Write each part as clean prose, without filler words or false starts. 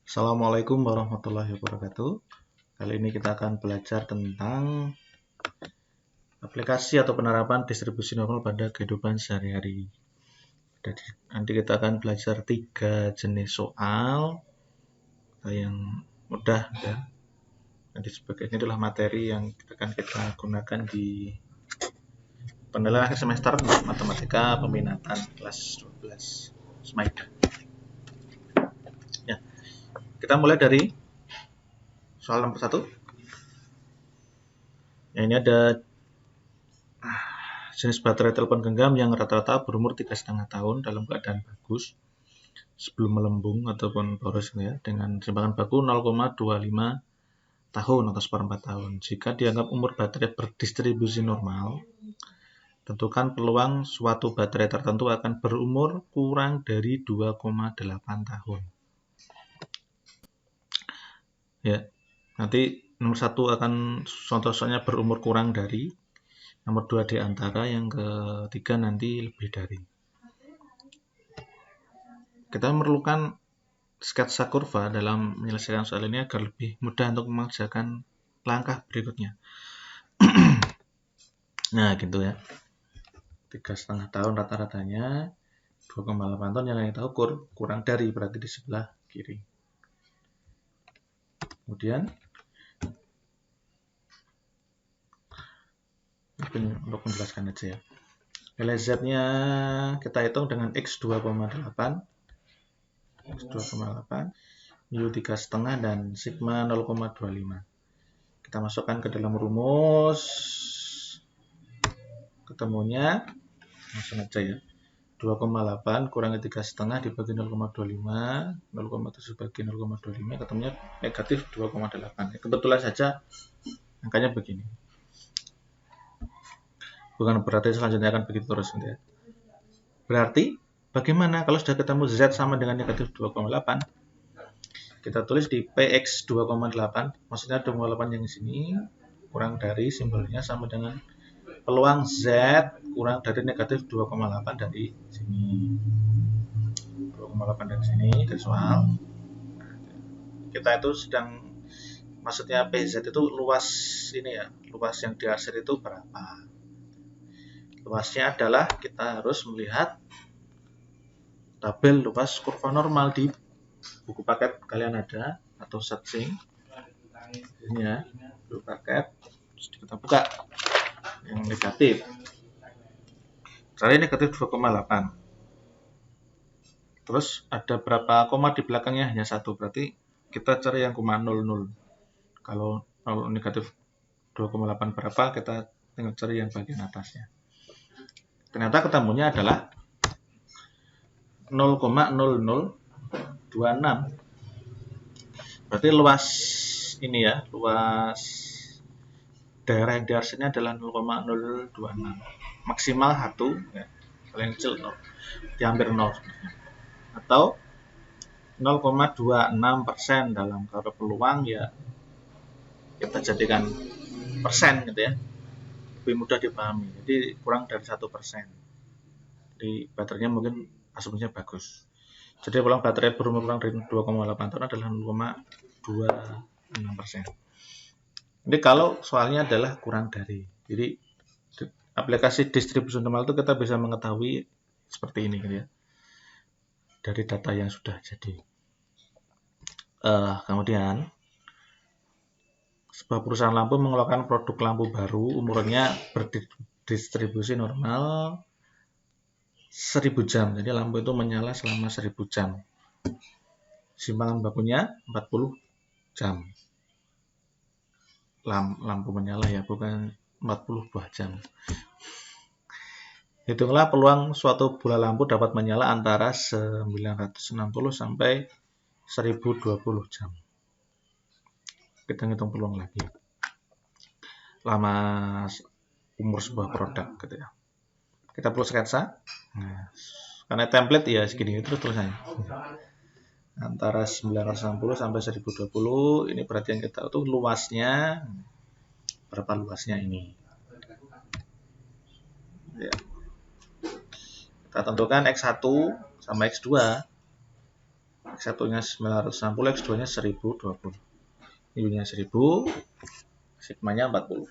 Assalamualaikum warahmatullahi wabarakatuh. Kali ini kita akan belajar tentang aplikasi atau penerapan distribusi normal pada kehidupan sehari-hari. Jadi, nanti kita akan belajar 3 jenis soal yang mudah ya. Nanti sebagainya adalah materi yang akan kita gunakan di penilaian akhir semester matematika peminatan kelas 12 SMAIDA. Ya, kita mulai dari soal nomor 1. Ya, ini ada jenis baterai telepon genggam yang rata-rata berumur 3,5 tahun dalam keadaan bagus sebelum melembung ataupun boros ya, dengan timbangan baku 0,25 tahun atau seperempat tahun. Jika dianggap umur baterai berdistribusi normal, tentukan peluang suatu baterai tertentu akan berumur kurang dari 2,8 tahun. Ya, nanti nomor 1 akan contoh-contohnya berumur kurang dari, nomor 2 di antara, yang ketiga nanti lebih dari. Kita memerlukan sketsa kurva dalam menyelesaikan soal ini agar lebih mudah untuk mengerjakan langkah berikutnya. Nah, gitu ya. 3,5 tahun rata-ratanya, 2,8 tahun yang kita ukur kurang dari, berarti di sebelah kiri. Kemudian untuk menjelaskan aja ya. Nilai Z-nya kita hitung dengan X 2,8, X 2,8, mu 3,5 dan sigma 0,25. Kita masukkan ke dalam rumus. Ketemunya langsung aja ya. 2,8 kurangi 3,5 dibagi 0,25, 0,7 bagi 0,25, ketemunya negatif 2,8. Kebetulan saja angkanya begini. Bukan berarti selanjutnya akan begitu terus ya. Berarti bagaimana kalau sudah ketemu Z sama dengan negatif 2,8? Kita tulis di PX 2,8, maksudnya 2,8 yang di sini kurang dari simbolnya sama dengan peluang Z kurang dari negatif 2,8 dari sini. 2,8 dari sini, dari soal. Kita itu sedang, maksudnya PZ itu luas ini ya, luas yang dihasil itu berapa. Luasnya adalah kita harus melihat tabel luas kurva normal di buku paket kalian ada, atau searching. Ini ya, buku paket. Terus kita buka yang negatif. Caranya negatif 2,8. Terus ada berapa koma di belakangnya? Hanya 1. Berarti kita cari yang koma 00. Kalau negatif 2,8 berapa, kita tinggal cari yang bagian atasnya. Ternyata ketemunya adalah 0,0026. Berarti luas ini ya, luas daerah yang dihasilnya adalah 0,026. Maksimal 1 ya, paling kecil 0, di hampir 0. Atau 0,26% dalam kalau peluang ya kita jadikan persen gitu ya, lebih mudah dipahami. Jadi kurang dari 1%. Jadi baterainya mungkin asumsinya bagus. Jadi peluang baterai berumur kurang dari 2,8 tahun adalah 0,26%. Jadi kalau soalnya adalah kurang dari, jadi aplikasi distribusi normal itu kita bisa mengetahui seperti ini gitu ya, dari data yang sudah jadi. Kemudian sebuah perusahaan lampu mengeluarkan produk lampu baru, umurnya berdistribusi normal 1000 jam. Jadi lampu itu menyala selama 1000 jam. Simpangan bakunya 40 jam. Lampu menyala ya, bukan 40 buah jam. Hitunglah peluang suatu bola lampu dapat menyala antara 960 sampai 1020 jam. Kita hitung peluang lagi. Lama umur sebuah produk gitu ya. Kita perlu sketsa. Nah, karena template ya segini terus tulisannya. Antara 960 sampai 1020, ini berarti yang kita itu luasnya berapa, luasnya ini. Ya. Kita tentukan X1 sama X2. X1-nya 960, X2-nya 1020. U-nya 1000, sigmanya 40.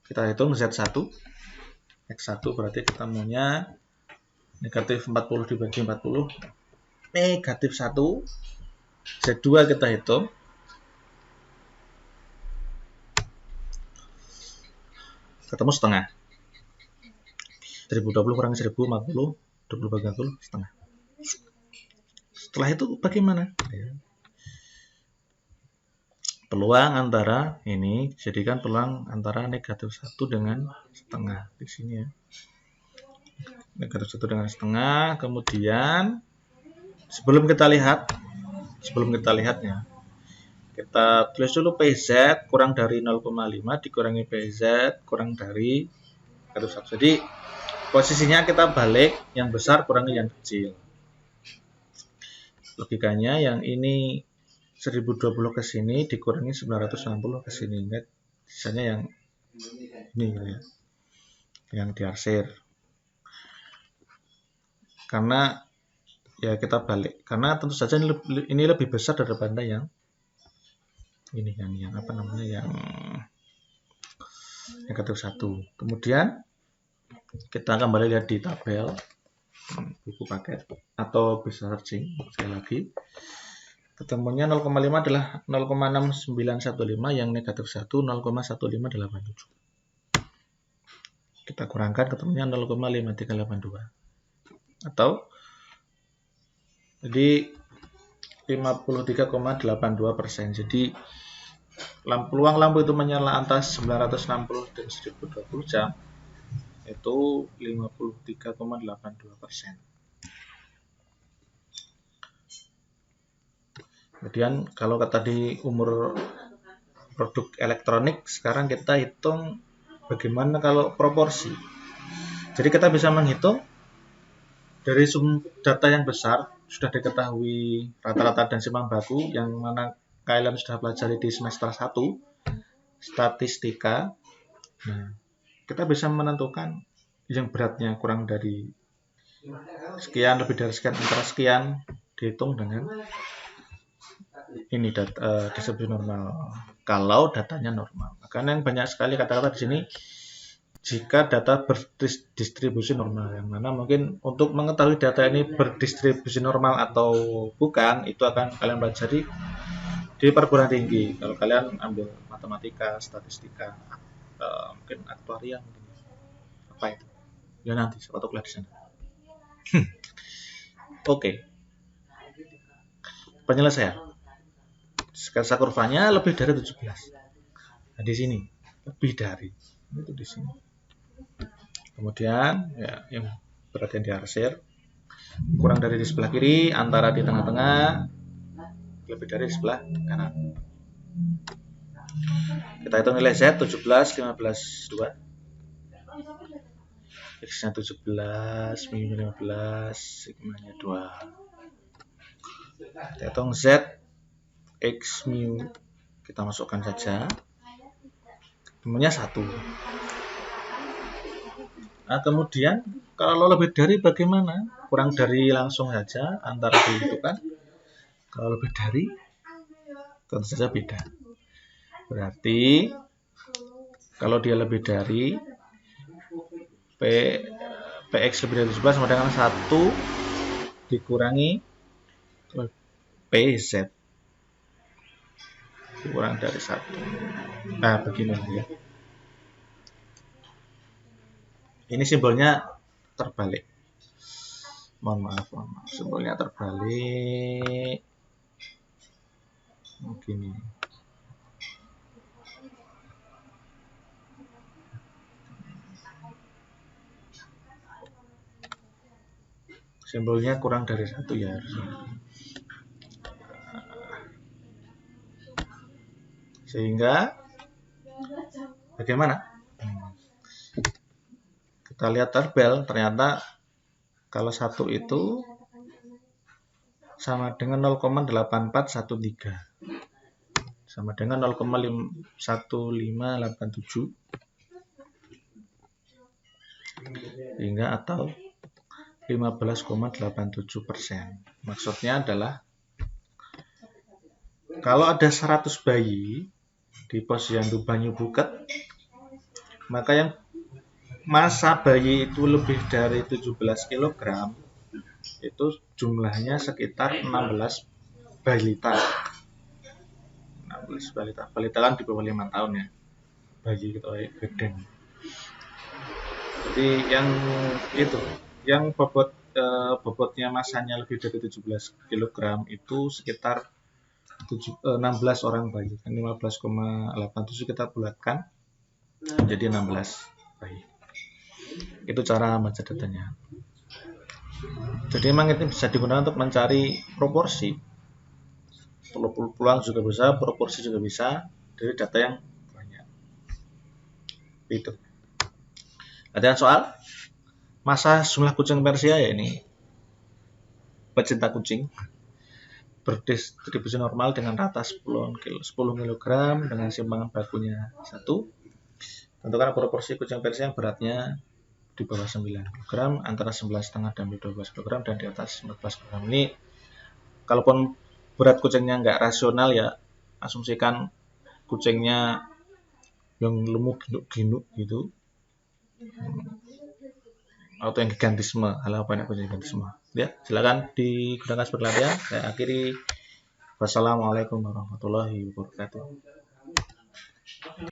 Kita hitung Z1. X1 berarti ketemunya negatif 40 dibagi 40, negatif 1. Z2 kita hitung. Ketemu setengah. 1020 kurang 1040, 20 bagi 40, setengah. Setelah itu bagaimana? Peluang antara ini, jadikan peluang antara negatif 1 dengan setengah. Di sini ya. Negatif 1 dengan setengah. Kemudian, sebelum kita lihatnya, kita tulis dulu PZ kurang dari 0,5 dikurangi PZ kurang dari negatif 1. Jadi, posisinya kita balik, yang besar kurangi yang kecil. Logikanya yang ini 1020 ke sini dikurangi 960 ke sini. Sisanya yang ini ya. Yang diarsir. Karena ya kita balik. Karena tentu saja ini lebih besar daripada yang ini kan, yang apa namanya, yang negatif 1. Kemudian kita kembali lihat di tabel buku paket atau bisa searching sekali lagi. Ketemunya 0,5 adalah 0,6915, yang negatif 1 0,1587. Kita kurangkan, ketemunya 0,5382. Atau jadi 53,82%. Jadi peluang lampu itu menyala antara 960 dan 1020 jam itu 53,82%. Kemudian kalau tadi umur produk elektronik, sekarang kita hitung bagaimana kalau proporsi. Jadi kita bisa menghitung dari data yang besar, sudah diketahui rata-rata dan simpang baku, yang mana kalian sudah pelajari di semester 1, statistika. Nah, kita bisa menentukan yang beratnya kurang dari sekian, lebih dari sekian, antara sekian, dihitung dengan ini distribusi normal. Kalau datanya normal, karena yang banyak sekali kata-kata di sini jika data berdistribusi normal, yang mana mungkin untuk mengetahui data ini berdistribusi normal atau bukan, itu akan kalian pelajari di perguruan tinggi. Kalau kalian ambil matematika, statistika, mungkin aktuaria, mungkin apa itu? Ya nanti, siapa tahu kuliah di sana. Oke. Penyelesaian. Sketsa kurvanya lebih dari 17. Nah, di sini lebih dari itu di sini. Kemudian ya yang berarti diarsir kurang dari di sebelah kiri, antara di tengah-tengah, lebih dari di sebelah kanan. Kita hitung nilai Z 17, 15, 2. X-nya 17, min 15, sigmanya 2. Kita hitung Z X mu, kita masukkan saja, ketemunya 1. Nah, kemudian kalau lebih dari bagaimana? Kurang dari langsung saja, antara itu kan. Kalau lebih dari, tentu saja beda. Berarti kalau dia lebih dari PX lebih dari 17 sama dengan 1 dikurangi PZ kurang dari 1. Nah, begini ya. Ini simbolnya terbalik. Mohon maaf. Simbolnya terbalik. Begini. Simbolnya kurang dari 1 ya harusnya. Sehingga bagaimana? Kita lihat tabel, ternyata kalau 1 itu sama dengan 0,8413. Sama dengan 0,1587. Sehingga atau 15,87%. Maksudnya adalah kalau ada 100 bayi di posyandu Banyu Buket, maka yang masa bayi itu lebih dari 17 kg itu jumlahnya sekitar 16 balita. 16 balita. Balita kan di bawah 5 tahun ya. Bayi gitu bedeng. Jadi yang itu, yang bobotnya masanya lebih dari 17 kg itu sekitar 16 orang bayi. 15,87 kita bulatkan menjadi 16 bayi. Itu cara membaca datanya. Jadi memang itu bisa digunakan untuk mencari proporsi. Peluang juga bisa, proporsi juga bisa dari data yang banyak. Itu. Ada soal? Masa jumlah kucing Persia ya ini pecinta kucing berdistribusi normal dengan rata 10 kg dengan simpangan bakunya 1. Tentukan proporsi kucing Persia yang beratnya di bawah 9 kg, antara 11,5 dan 12 kg, dan di atas 14 kg. Ini kalaupun berat kucingnya nggak rasional ya, asumsikan kucingnya yang lemuk ginuk gitu, atau yang gigantisme, hal apa yang kucing gigantisme. Ya, silakan digunakan sebagai latihan. Saya akhiri. Wassalamualaikum warahmatullahi wabarakatuh.